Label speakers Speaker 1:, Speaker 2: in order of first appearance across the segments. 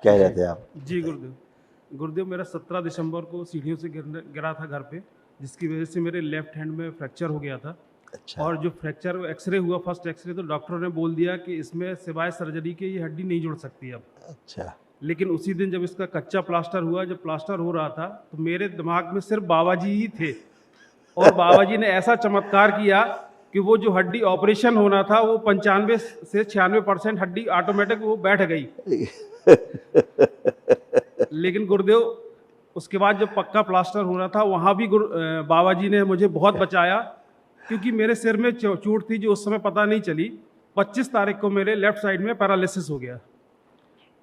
Speaker 1: कह रहे थे आप।
Speaker 2: जी गुरुदेव, गुरुदेव मेरा 17 दिसंबर को सीढ़ियों से गिरा था घर पे, जिसकी वजह से मेरे लेफ्ट हैंड में फ्रैक्चर हो गया था।
Speaker 1: अच्छा।
Speaker 2: और जो फ्रैक्चर एक्सरे हुआ, फर्स्ट एक्सरे, तो डॉक्टरों ने बोल दिया कि इसमें सिवाय सर्जरी के ये हड्डी नहीं जुड़ सकती अब।
Speaker 1: अच्छा।
Speaker 2: लेकिन उसी दिन जब इसका कच्चा प्लास्टर हुआ, जब प्लास्टर हो रहा था, तो मेरे दिमाग में सिर्फ बाबा जी ही थे। और बाबा जी ने ऐसा चमत्कार किया कि वो जो हड्डी ऑपरेशन होना था, वो 95 से 96% हड्डी ऑटोमेटिक वो बैठ गई। लेकिन गुरुदेव उसके बाद जब पक्का प्लास्टर हो रहा था, वहाँ भी बाबा जी ने मुझे बहुत बचाया, क्योंकि मेरे सिर में चोट थी जो उस समय पता नहीं चली। 25 तारीख को मेरे लेफ्ट साइड में पैरालिसिस हो गया।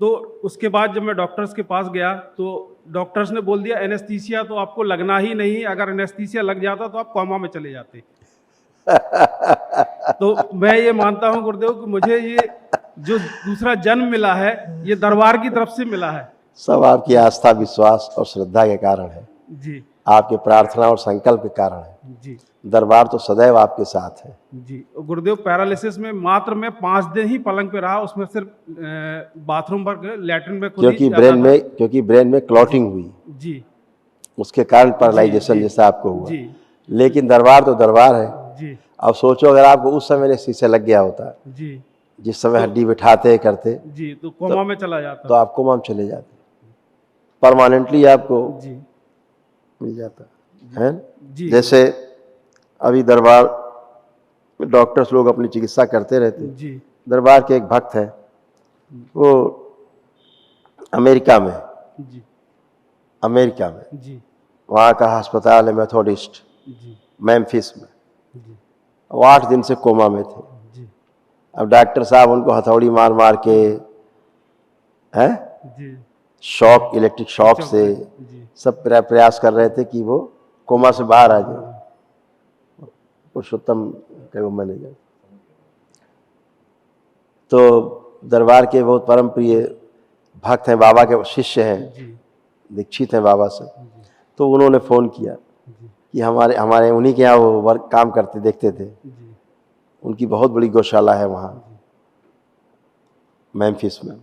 Speaker 2: तो उसके बाद जब मैं डॉक्टर्स के पास गया, तो डॉक्टर्स ने बोल दिया एनेस्थीसिया तो आपको लगना ही नहीं, अगर एनेस्थीसिया लग जाता तो आप कोमा में चले जाते। तो मैं ये मानता हूँ गुरुदेव कि मुझे ये जो दूसरा जन्म मिला है, ये दरबार की तरफ से मिला है।
Speaker 1: सब आपकी आस्था, विश्वास और श्रद्धा के कारण है
Speaker 2: जी,
Speaker 1: आपके प्रार्थना और संकल्प के कारण है
Speaker 2: जी,
Speaker 1: दरबार तो सदैव आपके साथ है।
Speaker 2: जी। गुरुदेव पैरालिसिस में मात्र मैं 5 दिन ही पलंग पे रहा, उसमें सिर्फ बाथरूम पर, लैट्रिन में खुद ही
Speaker 1: क्योंकि ब्रेन में क्लॉटिंग हुई,
Speaker 2: जी,
Speaker 1: उसके कारण पैरालाइजेशन
Speaker 2: जी,
Speaker 1: जैसा आपको हुआ।
Speaker 2: जी,
Speaker 1: लेकिन दरबार तो दरबार है।
Speaker 2: जी,
Speaker 1: अब सोचो अगर आपको उस समय एनेस्थीसिया लग गया होता,
Speaker 2: जी,
Speaker 1: जिस समय हड्डी बिठाते करते,
Speaker 2: जी, तो कोमा में चला जाता।
Speaker 1: तो आप कोमा में चले जाते, परमानेंटली आपको
Speaker 2: जी,
Speaker 1: मिल जाता है।
Speaker 2: जी,
Speaker 1: जैसे अभी दरबार में डॉक्टर्स लोग अपनी चिकित्सा करते रहते।
Speaker 2: जी,
Speaker 1: दरबार के एक भक्त है, वो अमेरिका में
Speaker 2: जी,
Speaker 1: जी, वहाँ का अस्पताल है मेथोडिस्ट,
Speaker 2: जी,
Speaker 1: मेम्फिस में।
Speaker 2: जी,
Speaker 1: वो 8 दिन से कोमा में थे।
Speaker 2: जी,
Speaker 1: अब डॉक्टर साहब उनको हथौड़ी मार मार के हैं,
Speaker 2: जी,
Speaker 1: शॉक, इलेक्ट्रिक शॉक से
Speaker 2: जी,
Speaker 1: सब प्रयास कर रहे थे कि वो कोमा से बाहर आ जाए। पुरुषोत्तम के वो मैनेजर, तो दरबार के बहुत परम प्रिय भक्त हैं, बाबा के शिष्य हैं,
Speaker 2: जी,
Speaker 1: दीक्षित हैं बाबा से। तो उन्होंने फ़ोन किया कि हमारे उन्हीं के यहाँ वो वर्क काम करते देखते थे।
Speaker 2: जी,
Speaker 1: उनकी बहुत बड़ी गौशाला है वहाँ मेम्फिस में,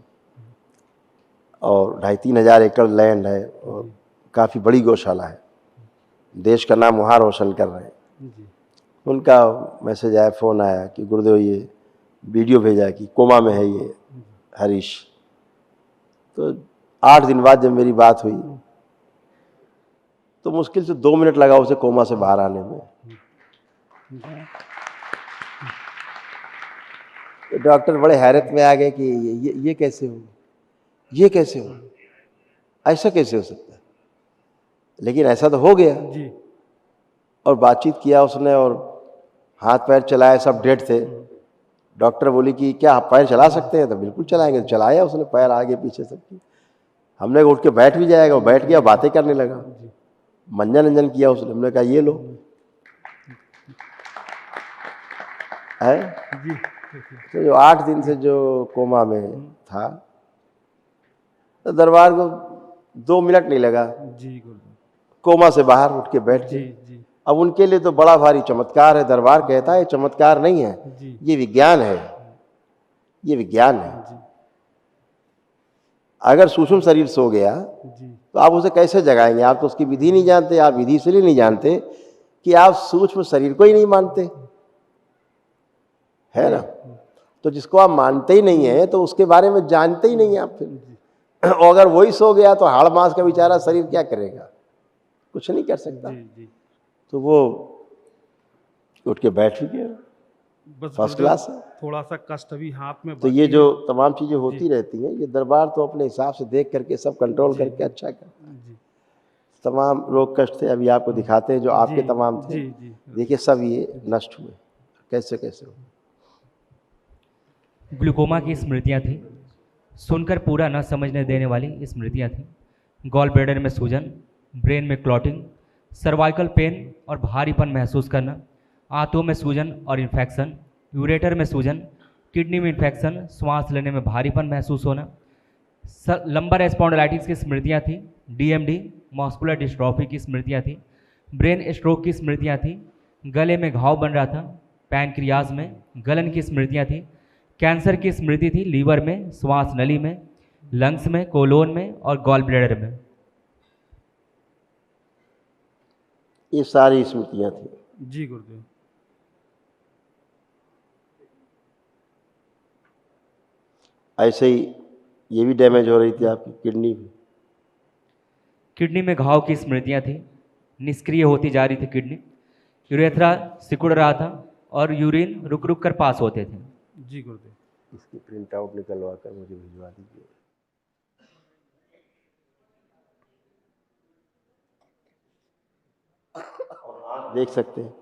Speaker 1: और 2,500-3 हज़ार एकड़ लैंड है, और काफ़ी बड़ी गौशाला है। देश का नाम वहाँ रोशन कर रहे हैं।
Speaker 2: जी,
Speaker 1: उनका मैसेज आया, फ़ोन आया कि गुरुदेव ये वीडियो भेजा कि कोमा में है ये हरीश। तो 8 दिन बाद जब मेरी बात हुई, तो मुश्किल से 2 मिनट लगा उसे कोमा से बाहर आने में। तो डॉक्टर बड़े हैरत में आ गए कि ये कैसे हो, ये कैसे हो, ऐसा कैसे हो सकता है। लेकिन ऐसा तो हो गया।
Speaker 2: जी,
Speaker 1: और बातचीत किया उसने, और हाथ पैर चलाए, सब डेड थे। डॉक्टर बोली कि क्या आप पैर चला सकते हैं? तो बिल्कुल चलाएंगे। तो चलाया उसने, पैर आगे पीछे सबकी। हमने उठ के बैठ भी जाएगा, वो बैठ गया, बातें करने लगा, मंजन अंजन किया उसने। हमने कहा ये लो है।
Speaker 2: जी,
Speaker 1: तो जो 8 दिन से जो कोमा में था, तो दरबार को 2 मिनट नहीं लगा,
Speaker 2: जी, गुरुदेव,
Speaker 1: कोमा से बाहर उठ के बैठ
Speaker 2: जी,
Speaker 1: गए।
Speaker 2: जी,
Speaker 1: अब उनके लिए तो बड़ा भारी चमत्कार है। दरबार कहता है ये चमत्कार नहीं है,
Speaker 2: जी,
Speaker 1: ये विज्ञान है, ये विज्ञान है।
Speaker 2: जी,
Speaker 1: अगर सूक्ष्म शरीर सो गया
Speaker 2: जी,
Speaker 1: तो आप उसे कैसे जगाएंगे? आप तो उसकी विधि नहीं जानते। आप विधि इसलिए नहीं जानते कि आप सूक्ष्म शरीर को ही नहीं मानते, है ना। तो जिसको आप मानते ही नहीं है, तो उसके बारे में जानते ही नहीं आप फिर। और अगर वही सो गया तो हाड़ मांस का बेचारा शरीर क्या करेगा? कुछ नहीं कर सकता।
Speaker 2: जी, जी।
Speaker 1: तो वो उठ के बैठ भी गया,
Speaker 2: बस
Speaker 1: फर्स्ट क्लास है।
Speaker 2: थोड़ा सा कष्ट अभी हाथ में
Speaker 1: तो ये
Speaker 2: बाकी
Speaker 1: जो
Speaker 2: है।
Speaker 1: तमाम चीज़ें होती रहती हैं, ये दरबार तो अपने हिसाब से देख करके सब कंट्रोल करके अच्छा करता है।
Speaker 2: जी,
Speaker 1: तमाम रोग कष्ट थे, अभी आपको दिखाते हैं जो आपके तमाम थे।
Speaker 2: जी, जी,
Speaker 1: देखिए सब ये नष्ट हुए, कैसे कैसे हुए।
Speaker 3: ग्लूकोमा की स्मृतियाँ थी, सुनकर पूरा न समझने देने वाली स्मृतियाँ थी। गॉल ब्लैडर में सूजन, ब्रेन में क्लॉटिंग, सर्वाइकल पेन और भारीपन महसूस करना, आंतों में सूजन और इन्फेक्शन, यूरेटर में सूजन, किडनी में इन्फेक्शन, श्वास लेने में भारीपन महसूस होना, लंबर स्पॉन्डिलाइटिस की स्मृतियाँ थी, डीएमडी मस्कुलर डिस्ट्रॉफी की स्मृतियाँ थी, ब्रेन स्ट्रोक की स्मृतियाँ थी, गले में घाव बन रहा था, पैनक्रियाज में गलन की स्मृतियाँ थी, कैंसर की स्मृति थी लीवर में, श्वास नली में, लंग्स में, कोलोन में और गॉल ब्लैडर में।
Speaker 1: ये सारी स्मृतियां थी।
Speaker 2: जी गुरुदेव।
Speaker 1: ऐसे ही ये भी डैमेज हो रही थी आपकी किडनी भी।
Speaker 3: किडनी में घाव की स्मृतियां थी, निष्क्रिय होती जा रही थी किडनी, यूरेथ्रा सिकुड़ रहा था और यूरिन रुक रुक कर पास होते थे।
Speaker 2: जी गुरुदेव।
Speaker 1: इसकी प्रिंट आउट निकलवा कर मुझे भिजवा दीजिए। देख सकते हैं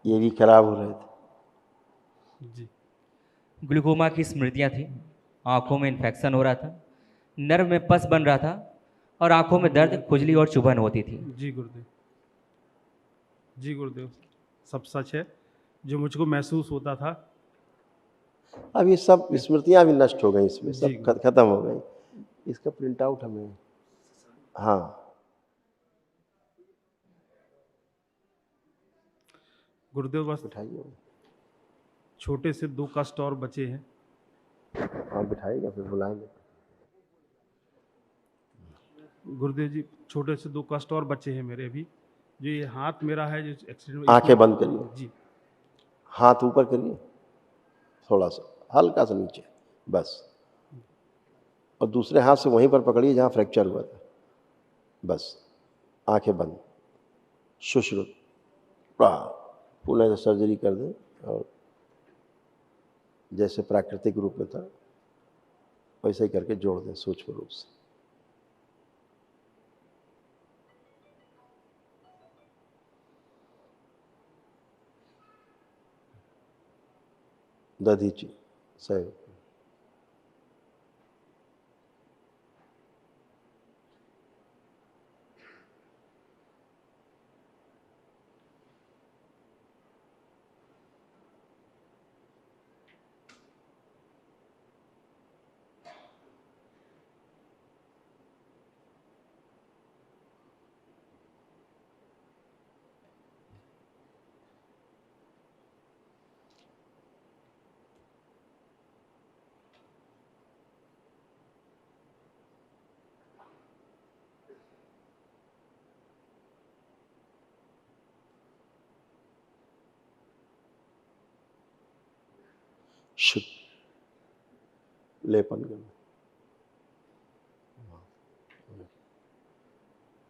Speaker 1: ये भी खराब हो रहे थे।
Speaker 2: जी।
Speaker 3: ग्लूकोमा की स्मृतियां थी, आंखों में इन्फेक्शन हो रहा था, नर्व में पस बन रहा था और आंखों में दर्द, खुजली और चुभन होती थी।
Speaker 2: जी गुरुदेव। जी गुरुदेव, सब सच है जो मुझको महसूस होता था।
Speaker 1: अब ये सब स्मृतियां भी नष्ट हो गई, इसमें
Speaker 2: जी।
Speaker 1: सब खत्म हो गई। इसका प्रिंट आउट हमें, हाँ
Speaker 2: गुरुदेव बस
Speaker 1: बिठाइए।
Speaker 2: छोटे से 2 कष्ट और बचे हैं।
Speaker 1: हाँ बिठाइएगा, फिर बुलाएंगे।
Speaker 2: गुरुदेव जी, छोटे से 2 कष्ट और बचे हैं मेरे अभी। जो ये हाथ मेरा है जो एक्सीडेंट में,
Speaker 1: आंखें बंद करिए,
Speaker 2: जी।
Speaker 1: हाथ ऊपर करिए, थोड़ा सा हल्का सा नीचे, बस। और दूसरे हाथ से वहीं पर पकड़िए जहाँ फ्रैक्चर हुआ था, बस। आंखें बंद, सुश्रुत, पुनः सर्जरी कर दें और जैसे प्राकृतिक रूप में था वैसे ही करके जोड़ दें सूक्ष्म रूप से। दधीची सही। शुद्ध लेपन करना।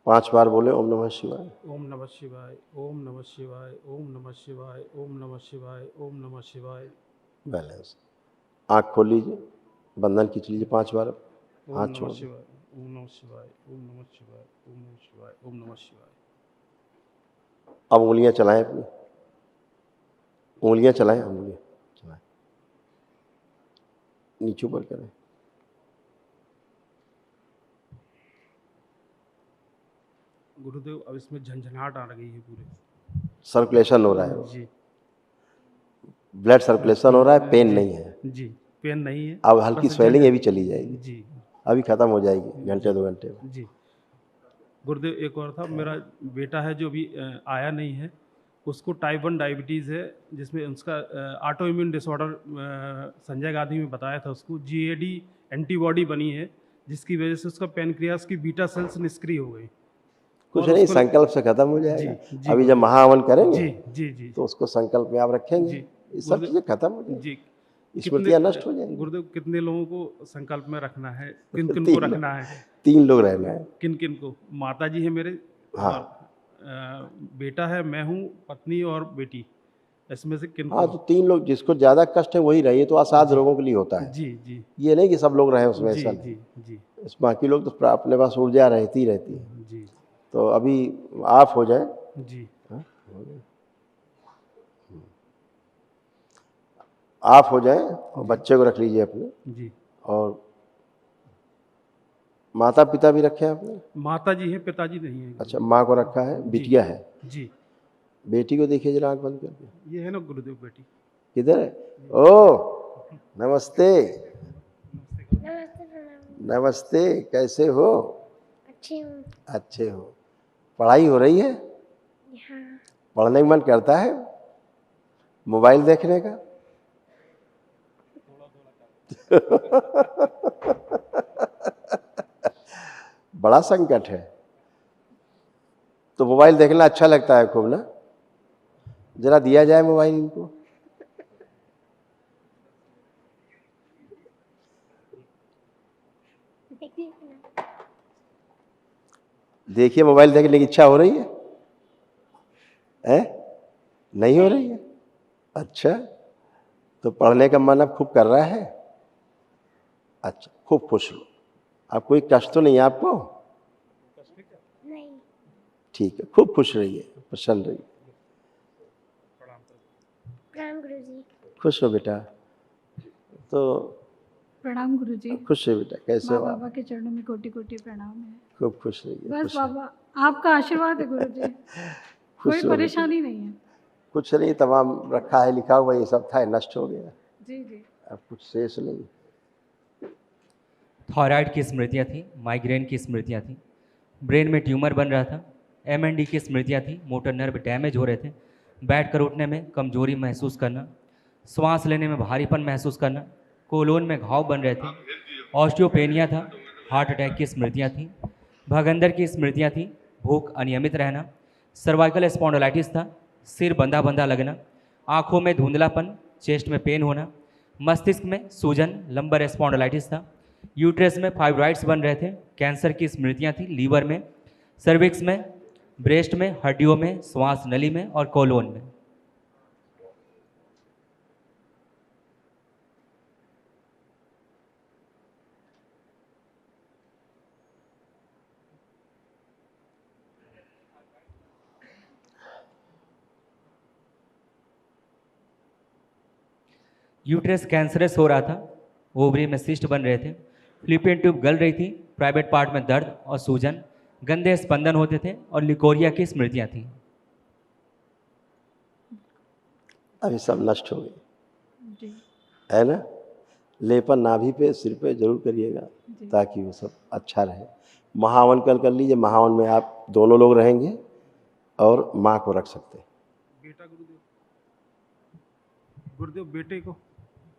Speaker 1: 5 बार बोले ओम नमः शिवाय।
Speaker 2: ओम नमः शिवाय, ओम नमः शिवाय, ओम नमः शिवाय, ओम नमः शिवाय, ओम नमः शिवाय।
Speaker 1: बैलेंस। आँख खोल लीजिए, बंधन खींच लीजिए 5 बार,
Speaker 2: ओम
Speaker 1: हाथ
Speaker 2: नमः
Speaker 1: छोड़।
Speaker 2: शिवाय, ओम नमः शिवाय, ओम नमः शिवाय, ओम नमः शिवाय, ओम नमः शिवाय।
Speaker 1: अब उंगलियां चलाएं अपनी, उंगलियां चलाएं, उंगलियां चलाएं, नीचे ऊपर करें।
Speaker 2: गुरुदेव अब इसमें झंझनाहट आ गई है पूरे।
Speaker 1: सर्कुलेशन हो रहा है,
Speaker 2: जी
Speaker 1: ब्लड सर्कुलेशन हो रहा है, पेन नहीं है।
Speaker 2: जी, पेन नहीं है।
Speaker 1: अब हल्की
Speaker 2: बस
Speaker 1: स्वेलिंग ये भी चली जाएगी,
Speaker 2: जी
Speaker 1: अभी खत्म हो जाएगी घंटे 2 घंटे में।
Speaker 2: जी। गुरुदेव एक और था, मेरा बेटा है जो अभी आया नहीं है, उसको टाइप 1 डायबिटीज़ है, जिसमें उसका auto immune disorder Sanjay Gandhi में बताया था उसको। GAD एंटीबॉडी बनी है जिसकी वजह से उसका पैनक्रियास की बीटा सेल्स निष्क्रिय हो गई।
Speaker 1: कुछ
Speaker 2: और
Speaker 1: नहीं,
Speaker 2: उसको-
Speaker 1: संकल्प से खत्म हो जाएगा।
Speaker 2: जी, जी,
Speaker 1: अभी जब महाहवन करेंगे
Speaker 2: जी जी जी
Speaker 1: तो उसको संकल्प में आप रखेंगे,
Speaker 2: जी।
Speaker 1: ये सब
Speaker 2: गुरुदेव-
Speaker 1: चीजें खत्म हो जाएंगी,
Speaker 2: जी।
Speaker 1: स्मृतियां नष्ट हो जाएंगी।
Speaker 2: गुरुदेव कितने लोगों को संकल्प में रखना है, किन किन को
Speaker 1: 3
Speaker 2: रखना है?
Speaker 1: 3 लोग रहना है।
Speaker 2: किन किन को? माता जी है मेरे,
Speaker 1: हाँ।
Speaker 2: और बेटा है, मैं हूँ, पत्नी और बेटी। इसमें से किन
Speaker 1: हाँ
Speaker 2: को?
Speaker 1: तो 3 लोग, जिसको ज्यादा कष्ट है वही रहे, ये तो असाध्य लोगों के लिए होता है।
Speaker 2: जी जी
Speaker 1: ये नहीं कि सब लोग रहे उसमें,
Speaker 2: जी
Speaker 1: ऐसा
Speaker 2: जी
Speaker 1: नहीं।
Speaker 2: जी
Speaker 1: इस बाकी लोग तो अपने पास ऊर्जा रहती ही रहती है।
Speaker 2: जी
Speaker 1: तो अभी ऑफ हो जाए,
Speaker 2: जी
Speaker 1: ऑफ हो जाए और बच्चे को रख लीजिए अपने,
Speaker 2: जी।
Speaker 1: और माता पिता भी रखे हैं अपने।
Speaker 2: माता जी हैं, पिताजी नहीं है।
Speaker 1: अच्छा, माँ को रखा है, बिटिया है।
Speaker 2: जी।
Speaker 1: बेटी को देखिए जरा आँख बंद करके,
Speaker 2: ये है ना गुरुदेव बेटी।
Speaker 1: किधर है? ओ नमस्ते। नमस्ते, कैसे हो?
Speaker 4: अच्छी हूँ।
Speaker 1: अच्छे हो। पढ़ाई हो रही है?
Speaker 4: हाँ।
Speaker 1: पढ़ने का मन करता है? मोबाइल देखने का? बड़ा संकट है। तो मोबाइल देखना अच्छा लगता है खूब ना, जरा दिया जाए मोबाइल इनको।
Speaker 4: देखिए ना।
Speaker 1: देखिए मोबाइल देखने की इच्छा हो रही है? नहीं हो रही है? अच्छा, तो पढ़ने का मन अब खूब कर रहा है। अच्छा, खूब खुश लो। अब कोई कष्ट तो नहीं है आपको?
Speaker 4: नहीं।
Speaker 1: ठीक है, खूब खुश रहिए, प्रसन्न रहिए।
Speaker 4: प्रणाम गुरुजी।
Speaker 1: खुश हो बेटा। तो
Speaker 5: प्रणाम गुरुजी।
Speaker 1: खुश है बेटा, कैसे
Speaker 5: माँ
Speaker 1: हो आप?
Speaker 5: बाबा के चरणों में कोटि कोटि प्रणाम है।
Speaker 1: खूब खुश रहिए।
Speaker 5: बस
Speaker 1: खुश रहिए।
Speaker 5: बाबा आपका आशीर्वाद है गुरुजी।
Speaker 1: खुश
Speaker 5: कोई
Speaker 1: रहो बेटा।
Speaker 5: परेशानी नहीं है।
Speaker 1: कुछ नहीं, तमाम रखा है, लिखा हुआ ये सब था, ये नष्ट हो गया।
Speaker 5: जी जी।
Speaker 1: अब कुछ शेष नहीं।
Speaker 3: थायराइड की स्मृतियाँ थी, माइग्रेन की स्मृतियाँ थी, ब्रेन में ट्यूमर बन रहा था, एमएनडी की स्मृतियाँ थी, मोटर नर्व डैमेज हो रहे थे, बैठकर उठने में कमजोरी महसूस करना, श्वास लेने में भारीपन महसूस करना, कोलोन में घाव बन रहे थे, ऑस्टियोपेनिया था, हार्ट अटैक की स्मृतियाँ थी, भगंदर की स्मृतियाँ थी, भूख अनियमित रहना, सर्वाइकल स्पॉन्डिलाइटिस था, सिर बंधा बंधा लगना, आँखों में धुंधलापन, चेस्ट में पेन होना, मस्तिष्क में सूजन, लंबर स्पॉन्डिलाइटिस था, यूट्रस में फाइब्रॉइड्स बन रहे थे, कैंसर की स्मृतियाँ थी लीवर में, सर्विक्स में, ब्रेस्ट में, हड्डियों में, श्वास नली में और कोलोन में। यूट्रस कैंसरस हो रहा था, ओवरी में सिस्ट बन रहे थे, फ्लिपियन ट्यूब गल रही थी, प्राइवेट पार्ट में दर्द और सूजन, गंदे स्पंदन होते थे और लिकोरिया की स्मृतियाँ थी।
Speaker 1: अभी सब नष्ट हो गए,
Speaker 5: जी
Speaker 1: है ना? लेपन नाभि पे, सिर पे जरूर करिएगा,
Speaker 5: जी।
Speaker 1: ताकि वो सब अच्छा रहे। महावन कल कर लीजिए, महावन में आप दोनों लोग रहेंगे और माँ को रख सकते हैं।
Speaker 2: बेटा गुरुदेव, गुरुदेव बेटे को,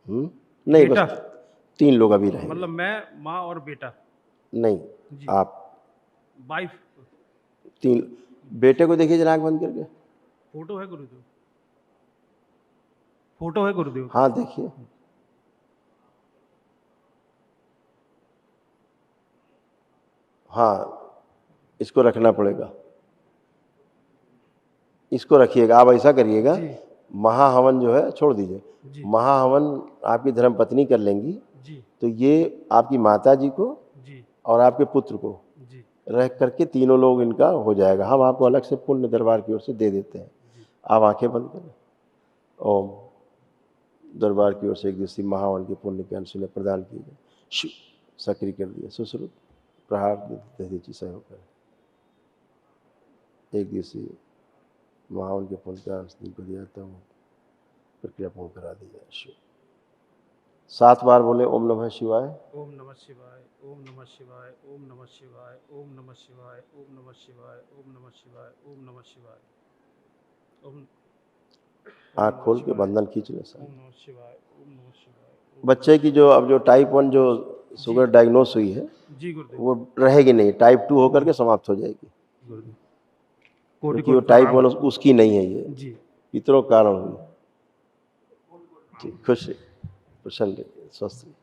Speaker 1: नहीं,
Speaker 2: बेटा?
Speaker 1: बस 3 लोग अभी रहेंगे।
Speaker 2: मतलब मैं, माँ और बेटा?
Speaker 1: नहीं,
Speaker 2: जी।
Speaker 1: आप
Speaker 2: वाइफ?
Speaker 1: 3। बेटे को देखिए जरा आँख बंद करके।
Speaker 2: फोटो है गुरुदेव? फोटो है गुरुदेव?
Speaker 1: हाँ देखिए। हाँ, इसको रखना पड़ेगा, इसको रखिएगा। आप ऐसा करिएगा,
Speaker 2: जी।
Speaker 1: महाहवन जो है छोड़ दीजिए,
Speaker 2: जी।
Speaker 1: महाहवन आपकी धर्मपत्नी कर लेंगी,
Speaker 2: जी
Speaker 1: तो ये आपकी माता जी को
Speaker 2: जी
Speaker 1: और आपके पुत्र को
Speaker 2: जी
Speaker 1: रह करके तीनों लोग इनका हो जाएगा। हम आपको अलग से पुण्य दरबार की ओर से दे देते हैं। आप आंखें बंद करें। ओम। दरबार की ओर से 1 दिवसीय महावन के पुण्य के अंश उन्हें प्रदान किए जाए। शिव सक्रिय कर दिया, सुश्रुत प्रहार दे दीजिए सहयोग कर। 1 दिवसीय महावन के पुण्य का अंश जिनको दिया था वो प्रक्रिया पूर्ण करा दी जाए। शिव 7 बार बोले ओम नमः शिवाय।
Speaker 2: ओम नमः शिवाय, ओम नमः शिवाय, ओम नमः शिवाय, ओम नमः शिवाय, ओम नमः शिवाय, ओम नमः शिवाय, ओम नमः शिवाय, ओम।
Speaker 1: आँख खोल के बंधन खींच ले सर।
Speaker 2: ओम नमः शिवाय, ओम नमः शिवाय।
Speaker 1: बच्चे की जो अब जो टाइप 1 जो शुगर डायग्नोस हुई है,
Speaker 2: जी गुरुदेव।
Speaker 1: वो रहेगी नहीं, टाइप 2 होकर के समाप्त हो जाएगी,
Speaker 2: गुरुदेव
Speaker 1: क्योंकि वो टाइप 1 उसकी नहीं है, ये
Speaker 2: जी।
Speaker 1: पितरों के कारण हुई। ठीक, खुश रहिए, प्रसन्न रहिए, स्वस्थ रहिए।